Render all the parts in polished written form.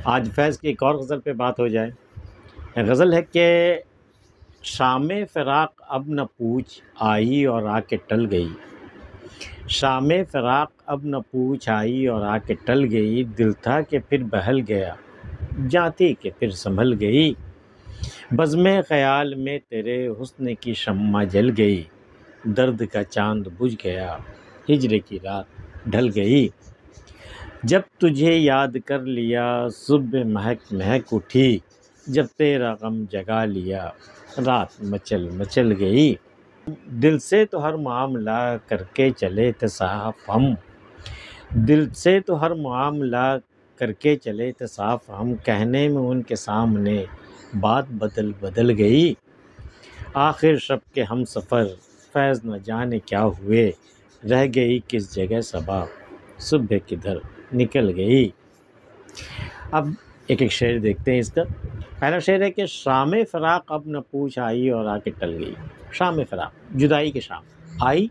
आज फैज़ की एक और गज़ल पे बात हो जाए। गज़ल है कि शामे फ़िराक़ अब न पूछ आई और आके टल गई। शामे फ़िराक़ अब न पूछ आई और आके टल गई। दिल था कि फिर बहल गया, जाती कि फिर संभल गई। बज़्म ख़याल में तेरे हुस्न की शम्मा जल गई। दर्द का चाँद बुझ गया, हिज्र की रात ढल गई। जब तुझे याद कर लिया सुबह महक महक उठी। जब तेरा गम जगा लिया रात मचल मचल गई। दिल से तो हर मामला करके चले थे साफ हम। दिल से तो हर मामला करके चले थे साफ हम। कहने में उनके सामने बात बदल बदल गई। आखिर शब के हम सफ़र फैज़ न जाने क्या हुए। रह गई किस जगह सबा सुबह किधर निकल गई। अब एक एक शेर देखते हैं इसका। पहला शेर है कि शाम फ़िराक़ अब न पूछ आई और आके टल गई। शाम फ़िराक़ जुदाई की शाम आई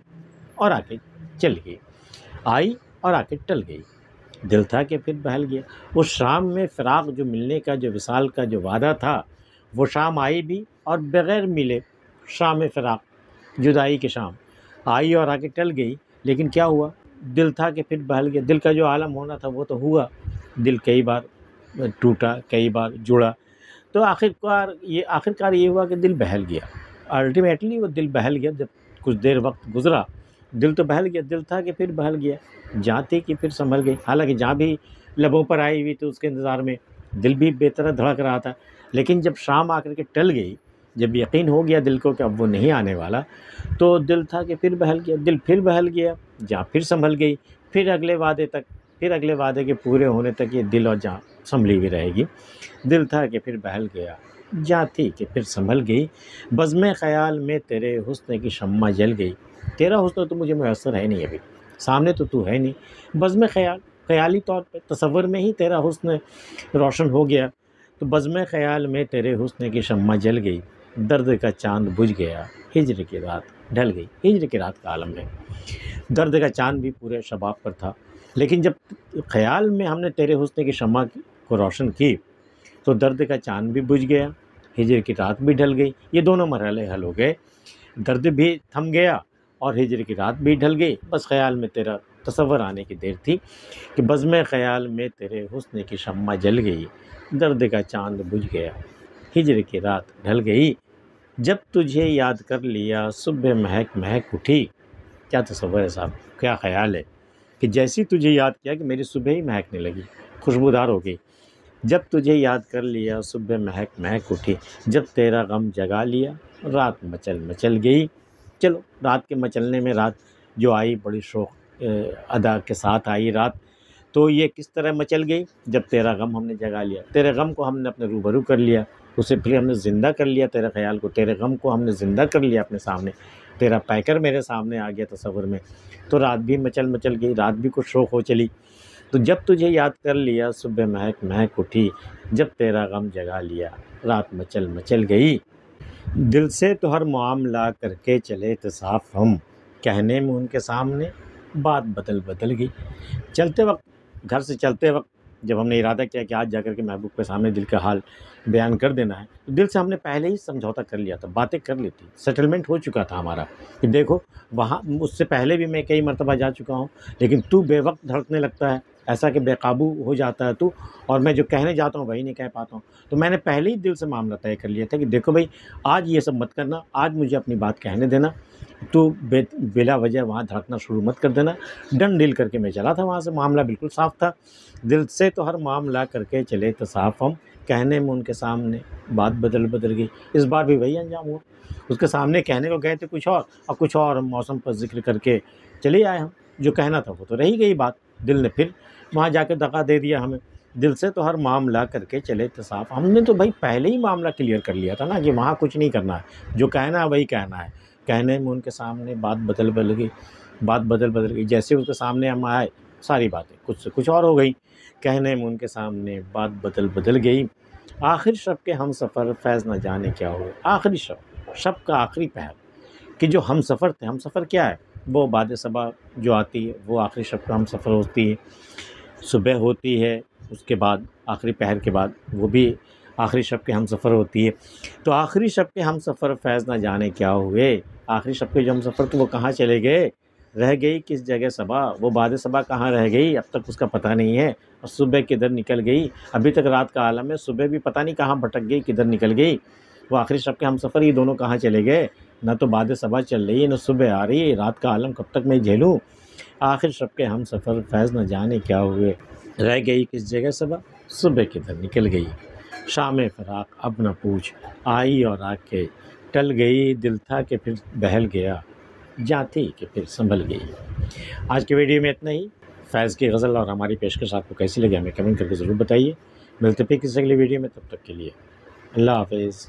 और आके चल गई। आई और आके टल गई। दिल था कि फिर बहल गया। उस शाम में फ़िराक़ जो मिलने का, जो विसाल का जो वादा था, वो शाम आई भी और बग़ैर मिले। शाम फ़िराक़ जुदाई की शाम आई और आके टल गई। लेकिन क्या हुआ? दिल था कि फिर बहल गया। दिल का जो आलम होना था वो तो हुआ। दिल कई बार टूटा, कई बार जुड़ा, तो आखिरकार ये हुआ कि दिल बहल गया। अल्टीमेटली वो दिल बहल गया। जब कुछ देर वक्त गुज़रा, दिल तो बहल गया। दिल था कि फिर बहल गया, जाती कि फिर संभल गई। हालांकि जहाँ भी लबों पर आई हुई तो उसके इंतज़ार में दिल भी बेतरह धड़क रहा था। लेकिन जब शाम आकर के टल गई, जब यकीन हो गया दिल को कि अब वो नहीं आने वाला, तो दिल था कि फिर बहल गया। दिल फिर बहल गया, जहाँ फिर संभल गई। फिर अगले वादे तक, फिर अगले वादे के पूरे होने तक ये दिल और जहाँ संभली हुई रहेगी। दिल था कि फिर बहल गया, जहाँ थी कि फिर संभल गई। बज़्म ख़याल में तेरे हुस्न की शम्मा जल गई। तेरा हुस्न तो मुझे मैसर है नहीं, अभी सामने तो तू है नहीं। बज़्म ख़याल, ख़याली तौर पे तसव्वुर में ही तेरा हुस्न रोशन हो गया। तो बज़्म ख़याल में तेरे हुस्न की शम्मा जल गई। दर्द का चाँद बुझ गया, हिज्र की रात ढल गई। हिज्र की रात का आलम है। दर्द का चाँद भी पूरे शबाब पर था। लेकिन जब ख़याल में हमने तेरे हुस्न की शम्मा को रोशन की, तो दर्द का चाँद भी बुझ गया, हिज्र की रात भी ढल गई। ये दोनों मरहले हल हो गए। दर्द भी थम गया और हिज्र की रात भी ढल गई। बस ख़याल में तेरा तसव्वुर आने की देर थी कि बज़्म ख़याल में तेरे हुस्न की शम्मा जल गई। दर्द का चाँद बुझ गया, हिज्र की रात ढल गई। जब तुझे याद कर लिया सुबह महक महक उठी। क्या तसव्वुर है साहब, क्या ख़याल है कि जैसी तुझे याद किया कि मेरी सुबह ही महकने लगी, खुशबूदार हो गई। जब तुझे याद कर लिया सुबह महक महक उठी। जब तेरा गम जगा लिया रात मचल मचल गई। चलो, रात के मचलने में रात जो आई बड़ी शौक़ अदा के साथ आई रात। तो ये किस तरह मचल गई? जब तेरा गम हमने जगा लिया, तेरे गम को हमने अपने रूबरू कर लिया, उसे फिर हमने ज़िंदा कर लिया। तेरे ख़याल को, तेरे गम को हमने ज़िंदा कर लिया अपने सामने। तेरा पैकर मेरे सामने आ गया तसव्वुर में। तो रात भी मचल मचल गई, रात भी कुछ शौक़ हो चली। तो जब तुझे याद कर लिया सुबह महक महक उठी। जब तेरा गम जगा लिया रात मचल मचल गई। दिल से तो हर मामला करके चले थे साफ हम। कहने में उनके सामने बात बदल बदल गई। चलते वक्त, घर से चलते वक्त जब हमने इरादा किया कि आज जाकर के महबूब के सामने दिल का हाल बयान कर देना है, तो दिल से हमने पहले ही समझौता कर लिया था, बातें कर ली थी, सेटलमेंट हो चुका था हमारा कि देखो वहाँ उससे पहले भी मैं कई मरतबा जा चुका हूँ, लेकिन तू बेवक्त धड़कने लगता है, ऐसा कि बेकाबू हो जाता है तू, और मैं जो कहने जाता हूँ वही नहीं कह पाता हूँ। तो मैंने पहले ही दिल से मामला तय कर लिया था कि देखो भाई, आज ये सब मत करना, आज मुझे अपनी बात कहने देना, तो बिला वजह वहाँ धड़कना शुरू मत कर देना। डन डील करके मैं चला था वहाँ से, मामला बिल्कुल साफ़ था। दिल से तो हर मामला करके चले तो साफ हम। कहने में उनके सामने बात बदल बदल गई। इस बार भी वही अंजाम हुआ। उसके सामने कहने को गए थे कुछ और कुछ और हम मौसम पर जिक्र करके चले आए। हम जो कहना था वो तो रही गई बात, दिल ने फिर वहाँ जाकर दगा दे दिया हमें। दिल से तो हर मामला करके चले तो साफ। हमने तो भाई पहले ही मामला क्लियर कर लिया था ना कि वहाँ कुछ नहीं करना है, जो कहना है वही कहना है। कहने में उनके सामने बात बदल बदल गई, बात बदल बदल गई। जैसे उसके सामने हम आए, सारी बातें कुछ से कुछ और हो गई। कहने में उनके सामने बात बदल बदल गई। आखिर शब के हम सफ़र फैज़ न जाने क्या हुआ। आखिरी शब, शब का आखिरी पहर कि जो हम सफ़र थे, हम सफ़र क्या है? वो बाद सबा जो आती है वो आखिरी शब का हम सफ़र होती है। सुबह होती है, उसके बाद आखिरी पहर के बाद वो भी आखिरी शब के हम सफ़र होती है। तो आखिरी शब के हम सफ़र फैज़ ना जाने क्या हुए, आखिरी शब के जो हम सफ़र तो वो कहाँ चले गए, रह गई किस जगह सबा, वो बाद सबा कहाँ रह गई, अब तक उसका पता नहीं है। और सुबह किधर निकल गई, अभी तक रात का आलम है, सुबह भी पता नहीं कहाँ भटक गई, किधर निकल गई। वो आखिरी शब के हम सफ़र ये दोनों कहाँ चले गए, ना तो बाद सबा चल रही है, न सुबह आ रही है, रात का आलम कब तक मैं झेलूँ। आखिर शब के हम सफ़र फैज़ न जाने क्या हुए, रह गई किस जगह सबा, सुबह किधर निकल गई। शाम फ़राक अब न पूछ, आई और आके टल गई, दिल था कि फिर बहल गया, जाती कि फिर संभल गई। आज की वीडियो में इतना ही। फैज़ की गज़ल और हमारी पेशकश आपको कैसी लगी हमें कमेंट करके ज़रूर बताइए। मिलते फिर किसी अगली वीडियो में, तब तक के लिए अल्लाह हाफ़िज़।